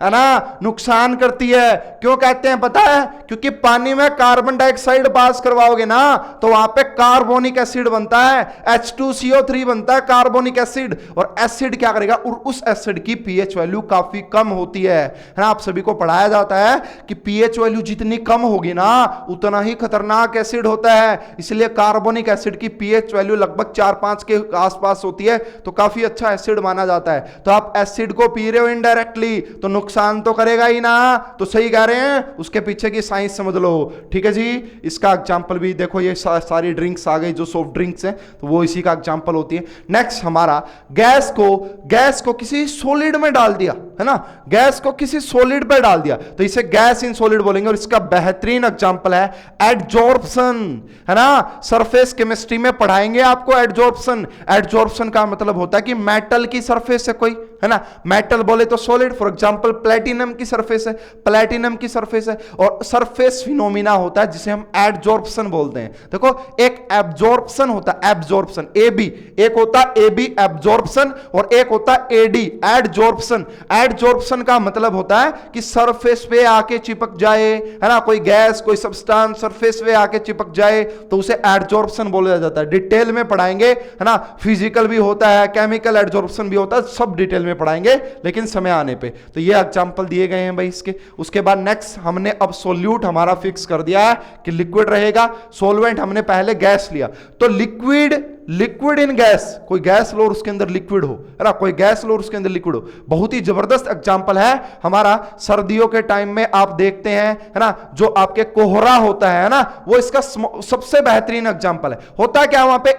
है ना, नुकसान करती है। क्यों कहते हैं पता है, क्योंकि पानी में कार्बन डाइऑक्साइड पास करवाओगे ना तो वहां पे कार्बोनिक एसिड बनता है, H2CO3 बनता है कार्बोनिक एसिड, और एसिड क्या करेगा, और उस एसिड की pH वैल्यू काफी कम होती है ना। आप सभी को पढ़ाया जाता है कि pH वैल्यू जितनी कम होगी ना उतना ही खतरनाक एसिड होता है, इसलिए कार्बोनिक एसिड की pH वैल्यू लगभग 4-5 के आसपास होती है, तो काफी अच्छा एसिड माना जाता है। तो आप एसिड को पी रहे हो इनडायरेक्टली तो नुकसान तो करेगा ही ना, तो सही कह रहे हैं, उसके पीछे की साइंस समझ लो, ठीक है जी। इसका एग्जांपल भी देखो, ये सारी ड्रिंक्स आ गई जो सॉफ्ट ड्रिंक्स हैं, तो वो इसी का एग्जांपल होती है। नेक्स्ट हमारा गैस को किसी सॉलिड में डाल दिया, है ना, गैस को किसी सॉलिड पे डाल दिया, तो इसे गैस इन सॉलिड बोलेंगे, और इसका बेहतरीन एग्जांपल है एडजॉर्प्शन, है ना। सरफेस केमिस्ट्री में पढ़ाएंगे आपको एडजॉर्प्शन। एडजॉर्प्शन का मतलब होता है कि मेटल की सरफेस से कोई, है ना। मेटल बोले तो सॉलिड, फॉर एग्जांपल प्लेटिनम की सरफेस है, प्लेटिनम की सरफेस है। और सरफेस फिनोमिना होता है जिसे हम एडजॉर्प्शन बोलते हैं। देखो एक एब्जॉर्प्शन होता है, एब्जॉर्प्शन एबी, एक होता है एबी एब्जॉर्प्शन और एक होता है एडी एडजॉर्प्शन। एडजॉर्प्शन का मतलब होता है कि सरफेस पे आके चिपक जाए, है ना, कोई गैस कोई सब्सटेंस सरफेस पे आके चिपक जाए तो उसे एडजॉर्प्शन बोला जाता है। डिटेल में पढ़ाएंगे, है ना, फिजिकल भी होता है, केमिकल एडजॉर्प्शन भी होता है, सब डिटेल में पढ़ाएंगे लेकिन समय आने पे। तो ये एग्जांपल दिए गए हैं भाई इसके। उसके बाद नेक्स्ट हमने अब सोल्यूट हमारा फिक्स कर दिया है कि लिक्विड रहेगा, सोलवेंट हमने पहले गैस लिया। तो लिक्विड इन गैस, कोई गैस लो और उसके अंदर लिक्विड हो, है ना, कोई गैस लो और उसके अंदर लिक्विड हो। बहुत ही जबरदस्त एग्जांपल है हमारा सर्दियों के टाइम में आप देखते हैं, है ना, जो आपके कोहरा होता है ना, वो इसका सबसे बेहतरीन एग्जांपल है। होता है क्या वहां पे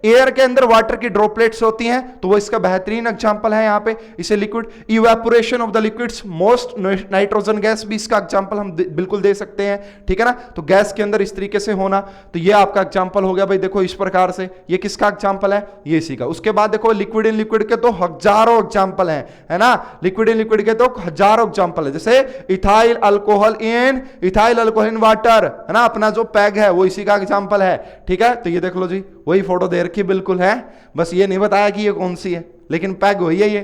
एयर के अंदर वाटर की ड्रॉपलेट्स होती हैं, तो वो इसका बेहतरीन एग्जांपल है यहां पे। इसे liquid evaporation of the liquids most nitrogen gas भी इसका एग्जांपल हम बिल्कुल दे सकते हैं, ठीक है ना। तो गैस के अंदर इस तरीके से होना, तो ये आपका एग्जांपल हो गया भाई। देखो इस प्रकार से ये किसका एग्जांपल है, ये इसी का। उसके बाद देखो लिक्विड इन लिक्विड के तो हजारों एग्जांपल हैं, है ना, लिक्विड इन लिक्विड के तो हजारों एग्जांपल है। जैसे इथाइल अल्कोहल इन वाटर, है ना, अपना जो पैग है वो इसी का एग्जांपल है, ठीक है। तो ये देख लो जी, वही फोटो दे रखी बिल्कुल है, बस ये नहीं बताया कि ये कौन सी है, लेकिन पैग वही है ये,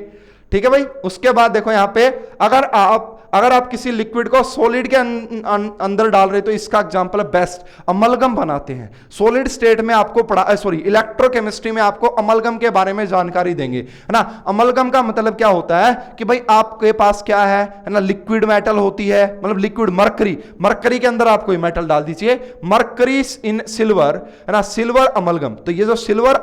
ठीक है भाई। उसके बाद देखो यहां पे अगर आप किसी लिक्विड को सॉलिड के अंदर डाल रहे तो इसका एग्जांपल है बेस्ट, अमलगम बनाते हैं। सॉलिड स्टेट में आपको इलेक्ट्रोकेमिस्ट्री में आपको अमलगम के बारे में जानकारी देंगे, है ना। अमलगम का मतलब क्या होता है कि भाई आपके पास क्या है ना, लिक्विड मेटल होती है, मतलब लिक्विड मरकरी के अंदर आप कोई मेटल डाल दीजिए, मरकरी इन सिल्वर, है ना, सिल्वर अमलगम। तो ये जो सिल्वर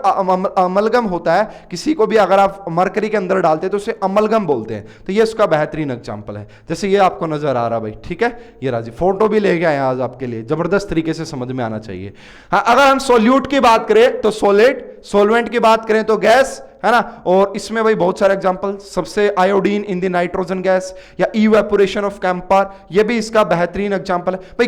अमलगम होता है, किसी को भी अगर आप मरकरी के अंदर डालते हैं तो उसे अमलगम बोलते हैं। तो ये उसका बेहतरीन एग्जांपल है, जैसे ये आपको नजर आ रहा भाई, ठीक है। ये राजी फोटो भी ले गया है आज आपके लिए, जबरदस्त तरीके से समझ में आना चाहिए। हाँ, अगर हम सोल्यूट की बात करें तो सॉलिड, सोलवेंट की बात करें तो गैस, है ना। और इसमें भाई बहुत सारे एग्जांपल, सबसे iodine in the nitrogen gas या इवेपोरेशन ऑफ कैंपर, ये भी इसका बेहतरीन एग्जांपल है भाई।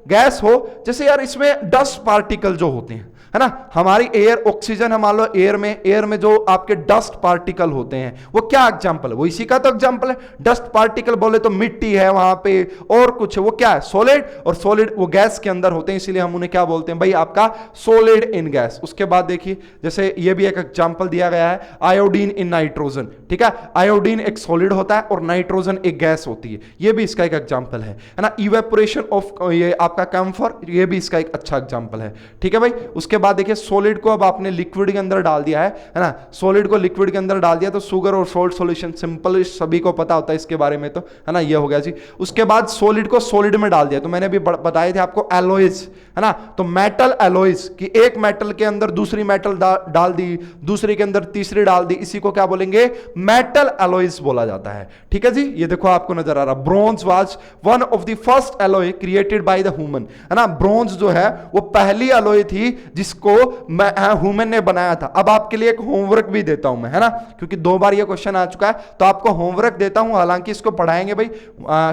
गैस हो जैसे यार इसमें डस्ट पार्टिकल जो होते हैं, है ना, हमारी एयर ऑक्सीजन है, मान लो एयर में जो आपके डस्ट पार्टिकल होते हैं वो क्या एग्जांपल है, वो इसी का तो एग्जांपल है। डस्ट पार्टिकल बोले तो मिट्टी है वहां पे और कुछ है, वो क्या है, सॉलिड। और सॉलिड वो गैस के अंदर होते हैं, इसीलिए हम उन्हें क्या बोलते हैं भाई, आपका सॉलिड इन गैस। उसके बाद देखिए जैसे ये भी एक एग्जांपल दिया गया है, आयोडीन इन नाइट्रोजन, ठीक है। आयोडीन एक सॉलिड होता है और नाइट्रोजन एक गैस होती है, ये भी इसका एक एग्जांपल है ना। इवेपोरेशन ऑफ ये आपका कैम्फर, ये भी इसका एक अच्छा एग्जांपल है, ठीक है भाई। उसके बाद देखिए सॉलिड को अब आपने लिक्विड के अंदर डाल दिया है ना, सॉलिड को लिक्विड के अंदर डाल दिया तो शुगर और सॉल्ट सॉल्यूशन, सिंपल सभी को पता होता है इसके बारे में, तो है ना, ये हो गया जी। उसके बाद सॉलिड को सॉलिड में डाल दिया, तो मैंने अभी बताए थे आपको एलॉयज, है ना। तो मेटल एलॉयज कि एक मेटल के अंदर दूसरी मेटल डाल दी, दूसरी के अंदर तीसरी डाल दी, इसी को क्या बोलेंगे, मेटल एलॉयज बोला जाता है, ठीक है जी। ये देखो आपको नजर आ रहा, bronze was one of the first alloy created by the human, है ना। ब्रोंज जो है वो पहली एलॉय थी जिसको ह्यूमन ने बनाया था। अब आपके लिए एक होमवर्क भी देता हूं मैं, है ना, क्योंकि 2 बार ये क्वेश्चन आ चुका है, तो आपको होमवर्क देता हूं। हालांकि इसको पढ़ाएंगे भाई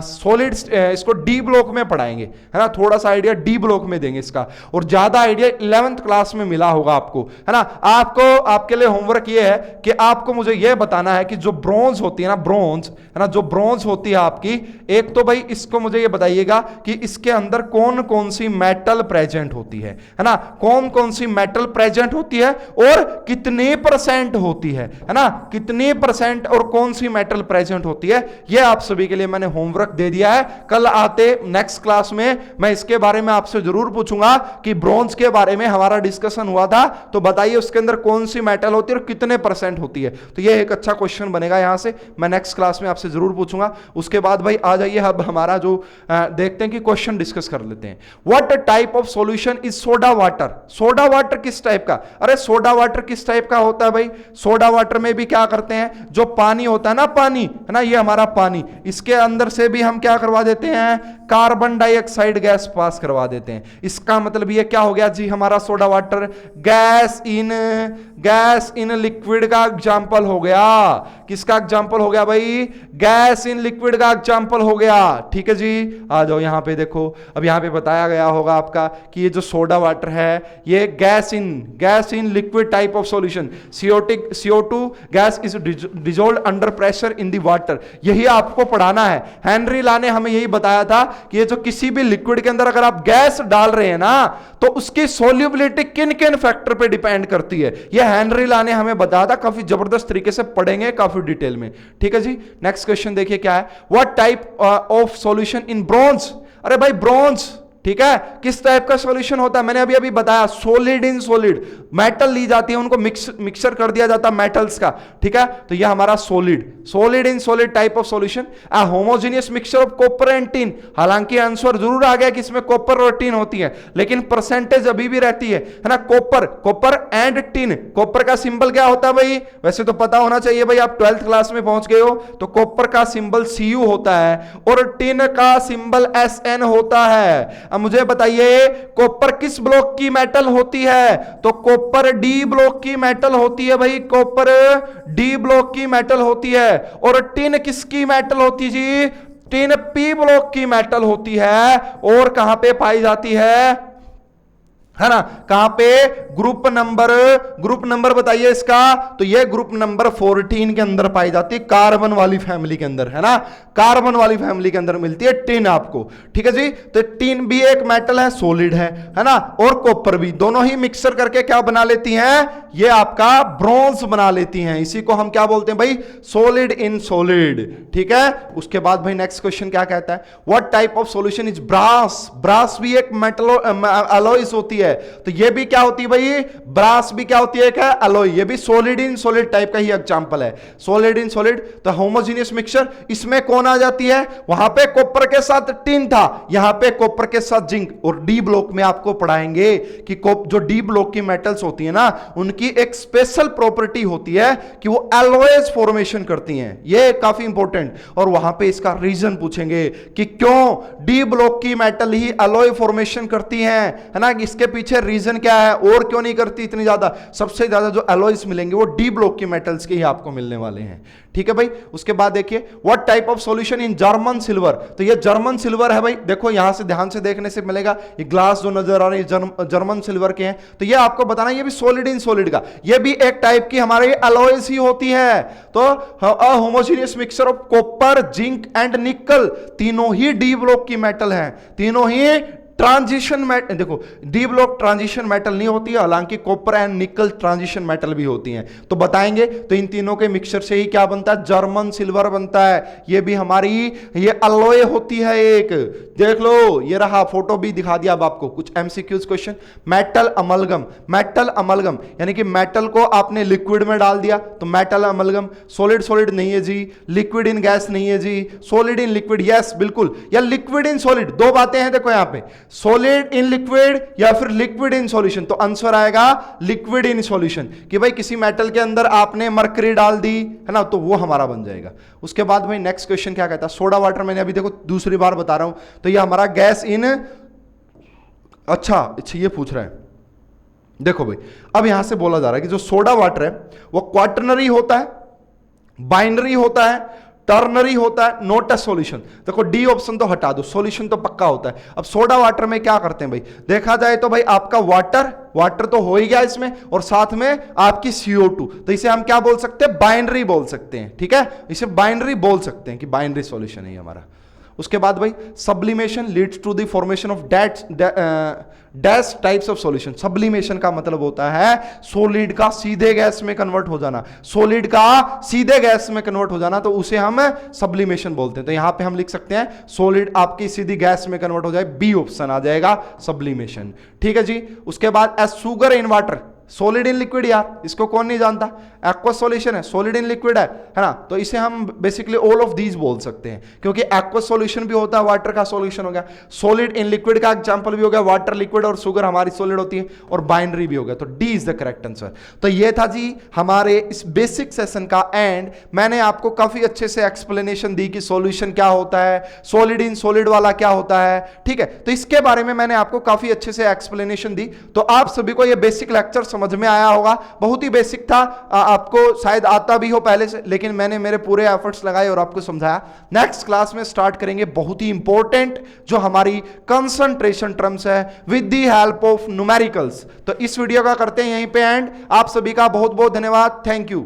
सॉलिड, इसको डी ब्लॉक में पढ़ाएंगे, है ना, थोड़ा सा आइडिया डी ब्लॉक में देंगे इसका, और ज्यादा आइडिया 11th क्लास में मिला होगा आपको, है ना। आपके लिए होमवर्क ये है कि आपको मुझे ये बताना है कि जो ब्रोंज होती है ना, ब्रोंज, है ना, जो ब्रोंज होती है आपकी, एक तो भाई इसको मुझे ये बताइएगा कि इसके अंदर कौन कौन सी मेटल प्रेजेंट होती है ना, कौन कौन सी मेटल प्रेजेंट होती है और कितने परसेंट होती है ना, कितने परसेंट और कौन सी मेटल प्रेजेंट होती है, ये आप सभी के लिए मैंने होमवर्क दे दिया है। कल आते नेक्स्ट क्लास में मैं इसके बारे में आपसे जरूर पूछूंगा कि ब्रोंज के बारे में हमारा डिस्कशन हुआ था, तो बताइए उसके अंदर कौन सी मेटल होती है और कितने परसेंट होती है। तो ये एक अच्छा क्वेश्चन बनेगा, यहां से मैं नेक्स्ट क्लास में आपसे जरूर पूछूंगा। उसके बाद भाई आ जाइए अब हमारा जो देखते हैं कि क्वेश्चन डिस्कस कर लेते हैं। What type of solution is soda water. Soda water किस टाइप का, अरे सोडा वाटर किस टाइप का होता है भाई, सोडा वाटर में भी क्या करते हैं, जो पानी होता है ना, पानी, है ना, ये हमारा पानी, इसके अंदर से भी हम क्या करवा देते हैं, कार्बन डाइऑक्साइड गैस पास करवा देते हैं। इसका मतलब ये क्या हो गया जी, हमारा soda water gas in liquid का एग्जाम्पल हो गया। किसका एग्जाम्पल हो गया भाई, गैस इन लिक्विड का एग्जाम्पल हो गया। ठीक है जी, आ जाओ यहां पे देखो, अब यहां पे बताया गया होगा आपका कि ये जो सोडा वाटर है ये gas in liquid type of solution, CO2 gas is dissolved under pressure in the water. यही आपको पढ़ाना है। हेनरी ला ने हमें यही बताया था कि ये जो किसी भी लिक्विड के अंदर अगर आप गैस डाल रहे हैं ना तो उसकी सोल्यूबिलिटी किन किन फैक्टर पे डिपेंड करती है, ये हेनरी ला ने हमें बताया था। काफी जबरदस्त तरीके से पढ़ेंगे, काफी डिटेल में। ठीक है जी, नेक्स्ट क्वेश्चन देखिए क्या है, what type of solution in bronze. अरे भाई ब्रॉन्ज, ठीक है, किस टाइप का सॉल्यूशन होता है, मैंने अभी बताया, सॉलिड इन सॉलिड। मेटल ली जाती है, उनको मिक्सचर कर दिया जाता है मेटल्स का। ठीक है, तो ये हमारा solid in solid type of solution, a homogeneous mixture of copper and tin. हालांकि आंसर जरूर आ गया कि इसमें कॉपर और टिन होती है, लेकिन परसेंटेज अभी भी रहती है ना, कॉपर एंड टिन। कॉपर का सिंबल क्या होता है भाई, वैसे तो पता होना चाहिए भाई, आप 12th क्लास में पहुंच गए हो। तो कॉपर का सिंबल Cu होता है और टिन का सिंबल Sn होता है। अब मुझे बताइए कॉपर किस ब्लॉक की मेटल होती है, तो कॉपर डी ब्लॉक की मेटल होती है भाई, कॉपर डी ब्लॉक की मेटल होती है। और टिन किसकी मेटल होती जी, टिन पी ब्लॉक की मेटल होती है। और कहां पे पाई जाती है ना, कहां पे, ग्रुप नंबर बताइए इसका, तो ये ग्रुप नंबर 14 के अंदर पाई जाती है, कार्बन वाली फैमिली के अंदर, है ना, कार्बन वाली फैमिली के अंदर मिलती है टिन आपको। ठीक है जी, तो टिन भी एक मेटल है, सॉलिड है ना, और कॉपर भी, दोनों ही मिक्सर करके क्या बना लेती हैं, ये आपका ब्रॉन्ज बना लेती हैं। इसी को हम क्या बोलते हैं भाई, सॉलिड इन सॉलिड। ठीक है, उसके बाद भाई नेक्स्ट क्वेश्चन क्या कहता है, what type of solution is brass भी एक मेटल अलॉयज होती है। तो ये भी क्या होती है भाई, ब्रास भी क्या होती है, क्या अलॉय, ये भी सॉलिड इन सॉलिड टाइप का ही एग्जांपल है, सॉलिड इन सॉलिड। तो होमोजेनियस मिक्सचर, इसमें कौन आ जाती है, वहां पे कॉपर के साथ टिन था, यहां पे कॉपर के साथ जिंक। और डी ब्लॉक में आपको पढ़ाएंगे कि जो डी ब्लॉक की मेटल्स होती है ना, उनकी एक स्पेशल प्रॉपर्टी होती है कि वो अलॉयज फॉर्मेशन करती हैं, ये काफी इंपॉर्टेंट। और वहां पे इसका रीजन पूछेंगे कि क्यों डी ब्लॉक की मेटल ही अलॉय फॉर्मेशन करती हैं, है ना, इसके पीछे रीजन क्या है, और क्यों नहीं करती इतनी ज्यादा। सबसे ज्यादा जो अलॉयज मिलेंगे वो डी ब्लॉक की मेटल्स के ही आपको मिलने वाले हैं। ठीक है भाई, उसके बाद देखिए what type of solution in German silver. तो ये जर्मन सिल्वर है भाई, देखो यहां से ध्यान से देखने से मिलेगा, ये ग्लास जो नजर आ रहे हैं जर्मन सिल्वर के हैं। तो ये आपको बताना, ये भी सॉलिड इन सॉलिड का, ये भी एक टाइप की हमारे अलॉयज ही होती है। तो अ homogeneous mixture of copper, zinc and निकल, तीनों ही डी ब्लॉक की मेटल हैं, तीनों ही ट्रांजिशन मेटल। देखो डी ब्लॉक ट्रांजिशन मेटल नहीं होती है, हालांकि कॉपर एंड निकल ट्रांजिशन मेटल भी होती हैं। तो बताएंगे, तो इन तीनों के मिक्सचर से ही क्या बनता है, जर्मन सिल्वर बनता है। ये भी हमारी ये अलॉय होती है एक, देख लो ये रहा, फोटो भी दिखा दिया अब आपको। कुछ एमसीक्यूज क्वेश्चन, मेटल अमलगम यानी कि मेटल को आपने लिक्विड में डाल दिया तो मेटल अमलगम। सॉलिड नहीं है जी, लिक्विड इन गैस नहीं है जी, सॉलिड इन लिक्विड यस बिल्कुल, या लिक्विड इन सॉलिड, दो बातें हैं देखो यहां पे, सॉलिड इन लिक्विड या फिर लिक्विड इन सॉल्यूशन। तो आंसर आएगा लिक्विड इन सॉल्यूशन, कि भाई किसी मेटल के अंदर आपने मरकरी डाल दी, है ना, तो वो हमारा बन जाएगा। उसके बाद भाई नेक्स्ट क्वेश्चन क्या कहता है, सोडा वाटर, मैंने अभी देखो दूसरी बार बता रहा हूं, तो ये हमारा गैस इन, अच्छा ये पूछ रहा है, देखो भाई अब यहां से बोला जा रहा है कि जो सोडा वाटर है वो क्वाटरनरी होता है, बाइनरी होता है, टर्नरी होता है, नॉट अ सॉल्यूशन। देखो डी ऑप्शन तो हटा दो, सॉल्यूशन तो पक्का होता है। अब सोडा वाटर में क्या करते हैं भाई, देखा जाए तो भाई आपका वाटर तो हो ही गया इसमें, और साथ में आपकी CO2, तो इसे हम क्या बोल सकते हैं, बाइनरी बोल सकते हैं। ठीक है, इसे बाइनरी बोल सकते हैं कि बाइनरी सॉल्यूशन है हमारा। उसके बाद भाई sublimation leads to the formation of dash types of solution. Sublimation का मतलब होता है सॉलिड का सीधे गैस में कन्वर्ट हो जाना, सॉलिड का सीधे गैस में कन्वर्ट हो जाना, तो उसे हम सब्लिमेशन बोलते हैं। तो यहां पे हम लिख सकते हैं सॉलिड आपकी सीधी गैस में कन्वर्ट हो जाए, बी ऑप्शन आ जाएगा सब्लिमेशन। ठीक है जी, उसके बाद as sugar in water, solid in liquid यार, इसको कौन नहीं जानता, एक्वस सॉल्यूशन है, सॉलिड इन लिक्विड है ना। तो इसे हम बेसिकली ऑल ऑफ दीज बोल सकते हैं, क्योंकि एक्वस सॉल्यूशन भी होता है, वाटर का सॉल्यूशन हो गया, सॉलिड इन लिक्विड का एग्जांपल भी हो गया, वाटर लिक्विड और शुगर हमारी सॉलिड होती है, और बाइनरी भी हो गया। तो D is the correct answer. तो ये था जी हमारे इस बेसिक सेशन का एंड। मैंने आपको काफी अच्छे से एक्सप्लेनेशन दी कि सॉल्यूशन क्या होता है, सॉलिड इन सॉलिड वाला क्या होता है, ठीक है। तो इसके बारे में मैंने आपको काफी अच्छे से एक्सप्लेनेशन दी। तो आप सभी को ये बेसिक लेक्चर समझ में आया होगा, बहुत ही बेसिक था, आपको शायद आता भी हो पहले से, लेकिन मैंने मेरे पूरे एफर्ट्स लगाए और आपको समझाया। नेक्स्ट क्लास में स्टार्ट करेंगे बहुत ही इंपॉर्टेंट जो हमारी कंसंट्रेशन टर्म्स है with the help of numericals. तो इस वीडियो का करते हैं यहीं पे एंड। आप सभी का बहुत बहुत धन्यवाद, थैंक यू।